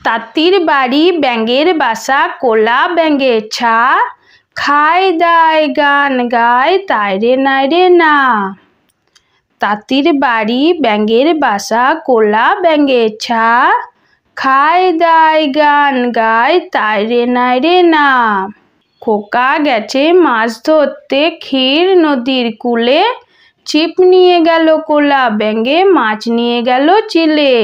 তাঁতির বাড়ি ব্যাঙের বাসা কোলা ব্যাঙের ছা, খায় দায় গান গায় তাইরে নাইরে না। তাঁতির বাড়ি ব্যাঙের বাসা কোলা ব্যাঙের ছা, খায় দায় গান গায় তাইরে নাইরে না। খোকা গেছে মাছ ধরতে ক্ষীর নদীর কূলে, ছিপ নিয়ে গেল কোলা ব্যাঙে মাছ নিয়ে গেল চিলে।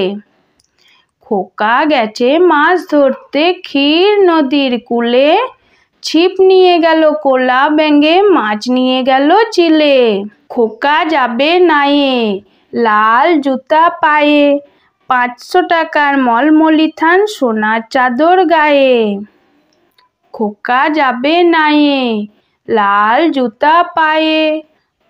খোকা গেছে মাছ ধরতে ক্ষীর নদীর কূলে, ছিপ নিয়ে গেল কোলা ব্যাঙে মাছ নিয়ে গেল চিলে। খোকা যাবে নায়ে লাল জুতা পায়ে, 500 টাকার মলমলি থান সোনার চাদর গায়ে। খোকা যাবে নায়ে লাল জুতা পায়ে,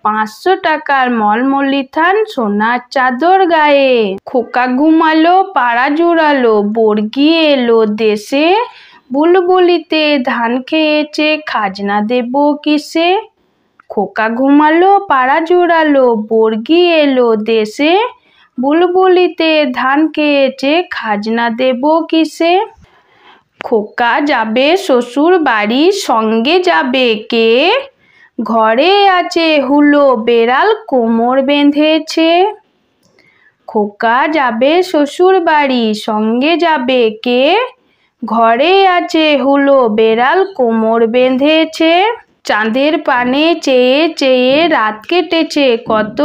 500 টাকার মলমলি থান সোনার চাদর গায়ে। খোকা ঘুমালো পাড়া জুড়ালো বর্গি এলো দেশে, বুলবুলিতে ধান খেয়েছে খাজনা দেব কিসে। খোকা ঘুমালো পাড়া জুড়ালো বর্গি এলো দেশে, বুলবুলিতে ধান খেয়েছে খাজনা দেব কিসে। খোকা যাবে শ্বশুর বাড়ি সঙ্গে যাবে কে, ঘরে আছে হুলো বেড়াল কোমর বেঁধেছে। খোকা যাবে শ্বশুর বাড়ি সঙ্গে যাবে কে, ঘরে আছে হুলো বেড়াল কোমর বেঁধেছে। চাঁদের পানে চেয়ে চেয়ে রাত কেটেছে কত,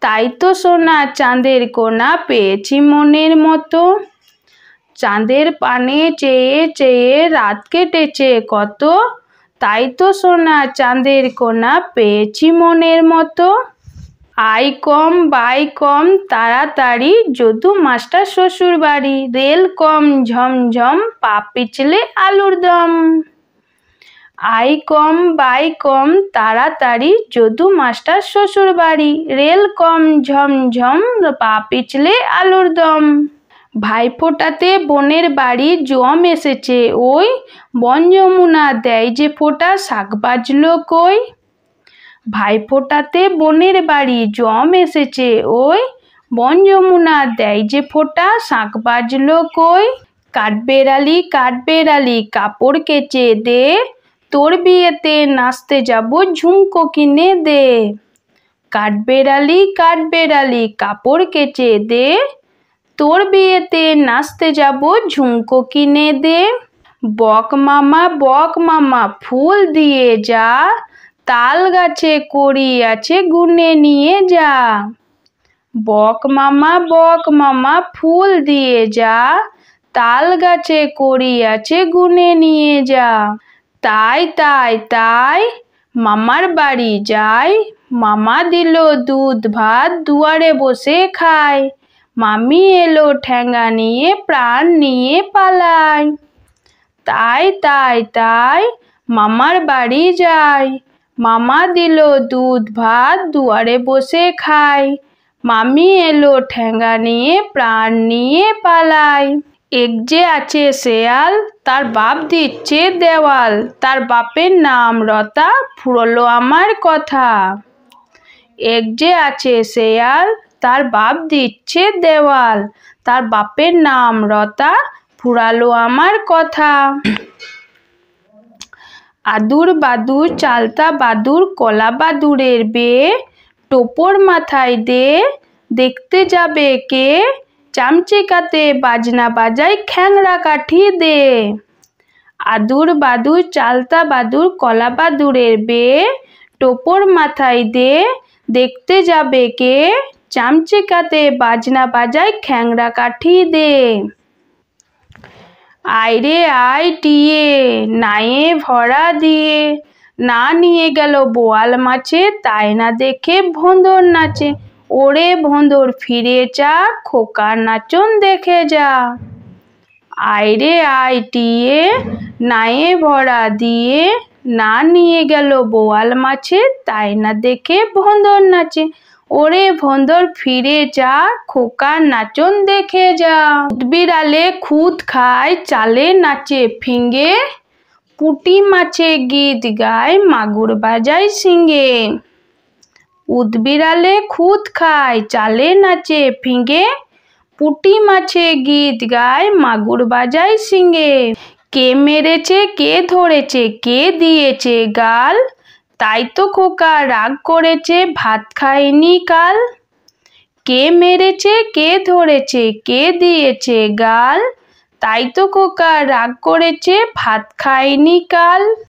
তাই তো সোনা চাঁদের কোনা পেয়েছি মনের মতো। চাঁদের পানে চেয়ে চেয়ে রাত কেটেছে কত, তাই তো সোনা চাঁদের কোনা পেয়েছি মনের মতো। আয় কম বাই কম তাড়াতাড়ি যদু মাস্টার শ্বশুর বাড়ি, রেল কম ঝমঝম পা পিছলে আলুর দম। আয় কম বাই কম তাড়াতাড়ি যদু মাস্টার শ্বশুর বাড়ি, রেল কম ঝমঝম পা পিছলে আলুর দম। ভাইফোঁটাতে বোনের বাড়ি জম এসেছে ওই, বন যমুনা দেয় যে ফোঁটা শাক বাজলো কই। ভাইফোঁটাতে বোনের বাড়ি জম এসেছে ওই, বন যমুনা দেয় যে ফোঁটা শাক বাজলো কই। কাঠবেড়ালি কাপড় কেচে দে, তোর বিয়েতে নাচতে যাব ঝুমকো কিনে দে। কাঠবেড়ালি কাপড় কেচে দে, তোর বিয়েতে নাচতে যাব ঝুমকো কিনে দে। বক মামা ফুল দিয়ে যা, তাল গাছে কড়ি আছে গুনে নিয়ে যা। বক মামা ফুল দিয়ে যা, তাল গাছে কড়ি আছে গুনে নিয়ে যা। তাই মামার বাড়ি যাই, মামা দিল দুধ ভাত দুয়ারে বসে খায়, মামি এলো ঠ্যাঙ্গা নিয়ে প্রাণ নিয়ে পালায়। তাই মামার বাড়ি যাই, মামা দিল দুধ ভাত দুয়ারে বসে খায়, মামি এলো ঠ্যাঙ্গা নিয়ে প্রাণ নিয়ে পালায়। এক যে আছে শেয়াল তার বাপ দিচ্ছে দেওয়াল, তার বাপের নাম রতা ফুরলো আমার কথা। এক যে আছে শেয়াল তার বাপ দিচ্ছে দেওয়াল, তার বাপের নাম রতা ফুরালো আমার কথা। আদুর বাদুর চালতা বাদুর কলা বাদুরের বিয়ে, টোপর মাথায় দে দেখতে যাবে কে, চামচিকাতে বাজনা বাজায় খ্যাংরা কাঠি দে। আদুর বাদুর চালতা বাদুর কলা বাদুরের বিয়ে, টোপর মাথায় দে দেখতে যাবে কে, চামচিকাতে বাজনা বাজায় খ্যাংরা কাঠি দে। আয়রে আয় টিয়ে নায়ে ভরা দিয়ে, না নিয়ে গেল বোয়াল মাছে তাই না দেখে ভোঁদর নাচে। ওরে ভোঁদর ফিরে যা খোকার নাচন দেখে যা। আয়রে আয় টিয়ে নায়ে ভরা দিয়ে, না নিয়ে গেল বোয়াল মাছে তাই না দেখে ভোঁদর নাচে। ওরে ভোঁদর ফিরে যা খোকার নাচন দেখে যা। বিড়ালে খুদ খায় চালে নাচে ফিঙে, পুঁটি মাছে গীত গায় মাগুর বাজায় শিঙে। উদবিড়ালে খুদ খায় চালে নাচে ফিঙে, পুঁটি মাছে গীত গায়, মাগুর বাজায় শিঙে। কে মেরেছে কে ধরেছে কে দিয়েছে গাল, তাই তো খোকা রাগ করেছে ভাত খায়নি কাল। কে মেরেছে কে ধরেছে কে দিয়েছে গাল, তাই তো খোকা রাগ করেছে ভাত খায়নি কাল।